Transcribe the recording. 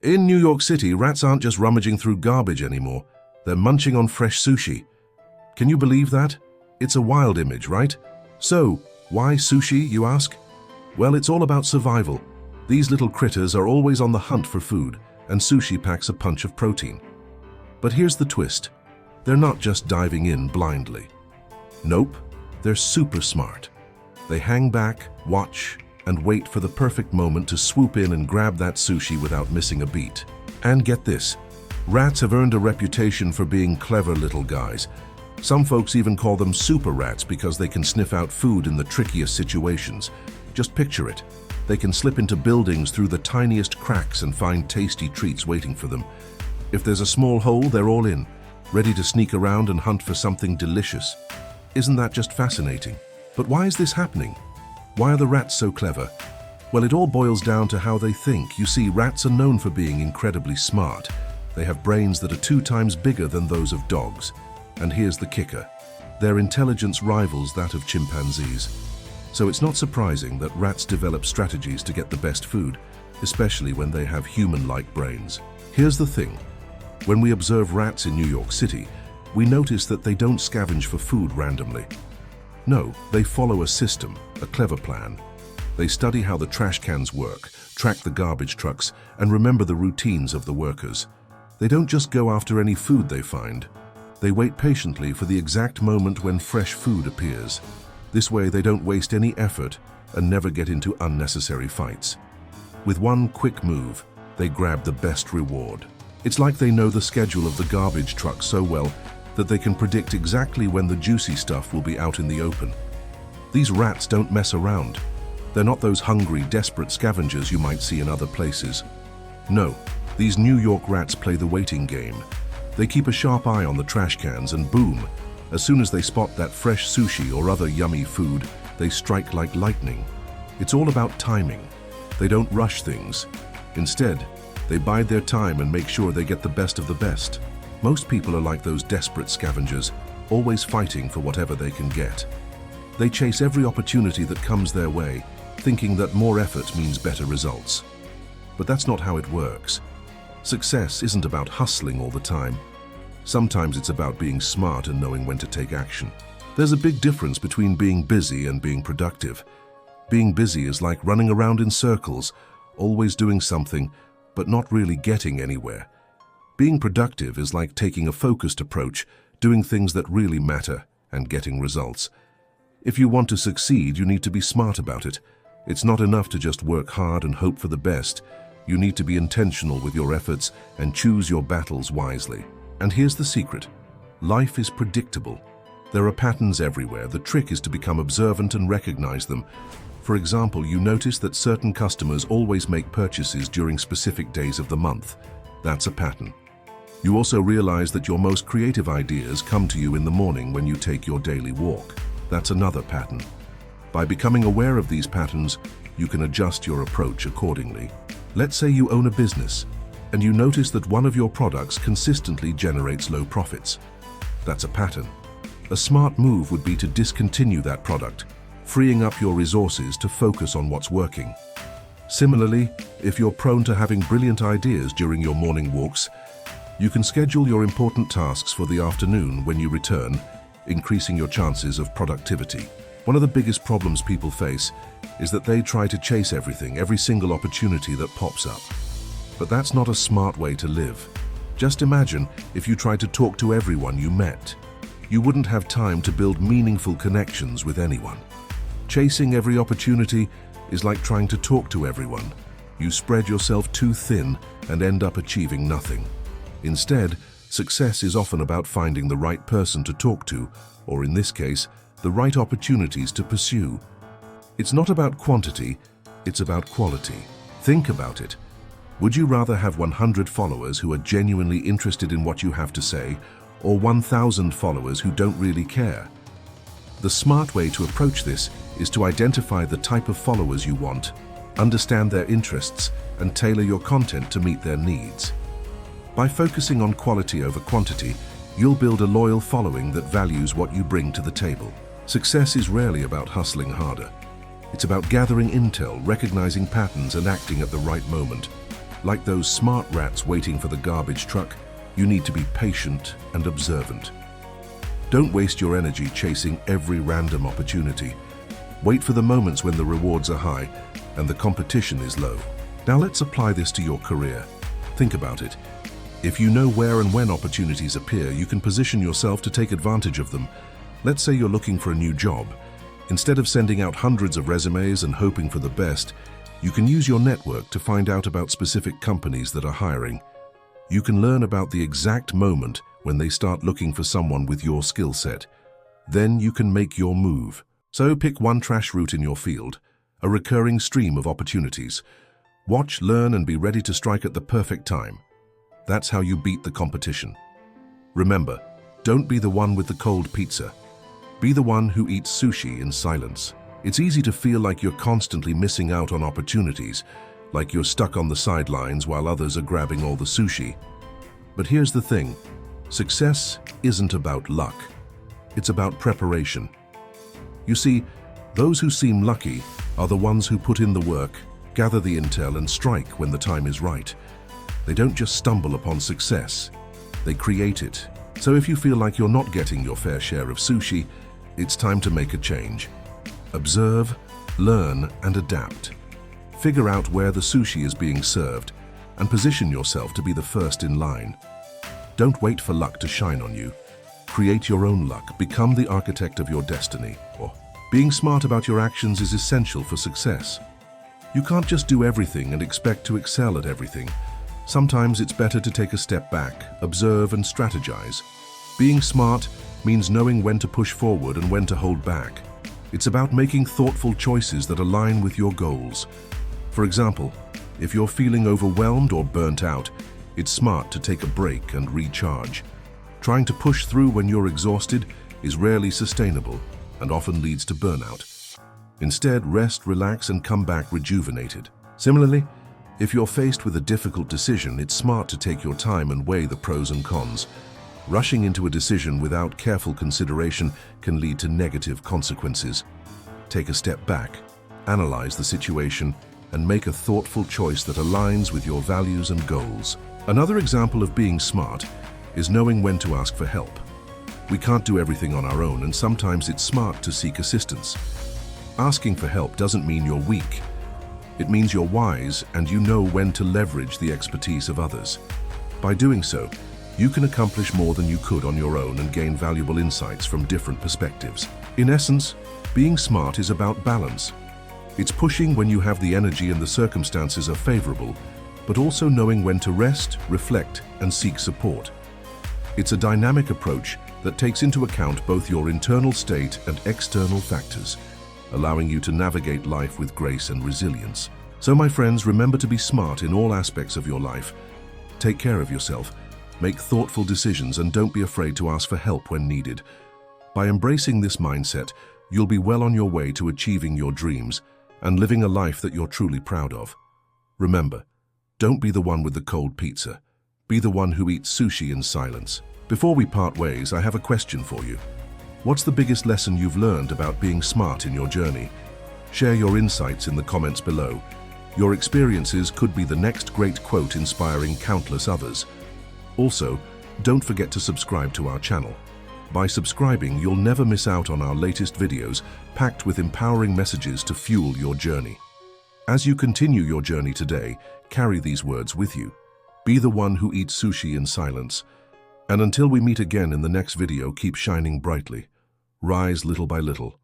In New York City, rats aren't just rummaging through garbage anymore. They're munching on fresh sushi. Can you believe that? It's a wild image, right? So, why sushi, you ask? Well, it's all about survival. These little critters are always on the hunt for food, and sushi packs a punch of protein. But here's the twist. They're not just diving in blindly. Nope, they're super smart. They hang back, watch, and wait for the perfect moment to swoop in and grab that sushi without missing a beat. And get this, rats have earned a reputation for being clever little guys. Some folks even call them super rats because they can sniff out food in the trickiest situations. Just picture it. They can slip into buildings through the tiniest cracks and find tasty treats waiting for them. If there's a small hole, they're all in, ready to sneak around and hunt for something delicious. Isn't that just fascinating? But why is this happening? Why are the rats so clever? Well, it all boils down to how they think. You see, rats are known for being incredibly smart. They have brains that are 2 times bigger than those of dogs. And here's the kicker. Their intelligence rivals that of chimpanzees. So it's not surprising that rats develop strategies to get the best food, especially when they have human-like brains. Here's the thing. When we observe rats in New York City, we notice that they don't scavenge for food randomly. No, they follow a system, a clever plan. They study how the trash cans work, track the garbage trucks, and remember the routines of the workers. They don't just go after any food they find. They wait patiently for the exact moment when fresh food appears. This way they don't waste any effort and never get into unnecessary fights. With one quick move, they grab the best reward. It's like they know the schedule of the garbage truck so well that they can predict exactly when the juicy stuff will be out in the open. These rats don't mess around. They're not those hungry, desperate scavengers you might see in other places. No, these New York rats play the waiting game. They keep a sharp eye on the trash cans and boom, as soon as they spot that fresh sushi or other yummy food, they strike like lightning. It's all about timing. They don't rush things. Instead, they bide their time and make sure they get the best of the best. Most people are like those desperate scavengers, always fighting for whatever they can get. They chase every opportunity that comes their way, thinking that more effort means better results. But that's not how it works. Success isn't about hustling all the time. Sometimes it's about being smart and knowing when to take action. There's a big difference between being busy and being productive. Being busy is like running around in circles, always doing something, but not really getting anywhere. Being productive is like taking a focused approach, doing things that really matter, and getting results. If you want to succeed, you need to be smart about it. It's not enough to just work hard and hope for the best. You need to be intentional with your efforts and choose your battles wisely. And here's the secret. Life is predictable. There are patterns everywhere. The trick is to become observant and recognize them. For example, you notice that certain customers always make purchases during specific days of the month. That's a pattern. You also realize that your most creative ideas come to you in the morning when you take your daily walk. That's another pattern. By becoming aware of these patterns, you can adjust your approach accordingly. Let's say you own a business, and you notice that one of your products consistently generates low profits. That's a pattern. A smart move would be to discontinue that product, freeing up your resources to focus on what's working. Similarly, if you're prone to having brilliant ideas during your morning walks, you can schedule your important tasks for the afternoon when you return, increasing your chances of productivity. One of the biggest problems people face is that they try to chase everything, every single opportunity that pops up. But that's not a smart way to live. Just imagine if you tried to talk to everyone you met. You wouldn't have time to build meaningful connections with anyone. Chasing every opportunity is like trying to talk to everyone. You spread yourself too thin and end up achieving nothing. Instead, success is often about finding the right person to talk to, or in this case, the right opportunities to pursue. It's not about quantity, it's about quality. Think about it. Would you rather have 100 followers who are genuinely interested in what you have to say, or 1,000 followers who don't really care? The smart way to approach this is to identify the type of followers you want, understand their interests, and tailor your content to meet their needs. By focusing on quality over quantity, you'll build a loyal following that values what you bring to the table. Success is rarely about hustling harder. It's about gathering intel, recognizing patterns, and acting at the right moment. Like those smart rats waiting for the garbage truck, you need to be patient and observant. Don't waste your energy chasing every random opportunity. Wait for the moments when the rewards are high and the competition is low. Now let's apply this to your career. Think about it. If you know where and when opportunities appear, you can position yourself to take advantage of them. Let's say you're looking for a new job. Instead of sending out hundreds of resumes and hoping for the best, you can use your network to find out about specific companies that are hiring. You can learn about the exact moment when they start looking for someone with your skill set. Then you can make your move. So pick one trash route in your field, a recurring stream of opportunities. Watch, learn, and be ready to strike at the perfect time. That's how you beat the competition. Remember, don't be the one with the cold pizza. Be the one who eats sushi in silence. It's easy to feel like you're constantly missing out on opportunities, like you're stuck on the sidelines while others are grabbing all the sushi. But here's the thing, success isn't about luck. It's about preparation. You see, those who seem lucky are the ones who put in the work, gather the intel, and strike when the time is right. They don't just stumble upon success, they create it. So if you feel like you're not getting your fair share of sushi, it's time to make a change. Observe, learn, and adapt. Figure out where the sushi is being served and position yourself to be the first in line. Don't wait for luck to shine on you. Create your own luck, become the architect of your destiny. Being smart about your actions is essential for success. You can't just do everything and expect to excel at everything. Sometimes it's better to take a step back, observe, and strategize. Being smart means knowing when to push forward and when to hold back. It's about making thoughtful choices that align with your goals. For example, if you're feeling overwhelmed or burnt out, it's smart to take a break and recharge. Trying to push through when you're exhausted is rarely sustainable and often leads to burnout. Instead, rest, relax, and come back rejuvenated. Similarly, if you're faced with a difficult decision, it's smart to take your time and weigh the pros and cons. Rushing into a decision without careful consideration can lead to negative consequences. Take a step back, analyze the situation, and make a thoughtful choice that aligns with your values and goals. Another example of being smart is knowing when to ask for help. We can't do everything on our own, and sometimes it's smart to seek assistance. Asking for help doesn't mean you're weak. It means you're wise and you know when to leverage the expertise of others. By doing so, you can accomplish more than you could on your own and gain valuable insights from different perspectives. In essence, being smart is about balance. It's pushing when you have the energy and the circumstances are favorable, but also knowing when to rest, reflect, and seek support. It's a dynamic approach that takes into account both your internal state and external factors, allowing you to navigate life with grace and resilience. So my friends, remember to be smart in all aspects of your life. Take care of yourself, make thoughtful decisions, and don't be afraid to ask for help when needed. By embracing this mindset, you'll be well on your way to achieving your dreams and living a life that you're truly proud of. Remember, don't be the one with the cold pizza. Be the one who eats sushi in silence. Before we part ways, I have a question for you. What's the biggest lesson you've learned about being smart in your journey? Share your insights in the comments below. Your experiences could be the next great quote inspiring countless others. Also, don't forget to subscribe to our channel. By subscribing, you'll never miss out on our latest videos packed with empowering messages to fuel your journey. As you continue your journey today, carry these words with you. Be the one who eats sushi in silence. And until we meet again in the next video, keep shining brightly. Rise little by little.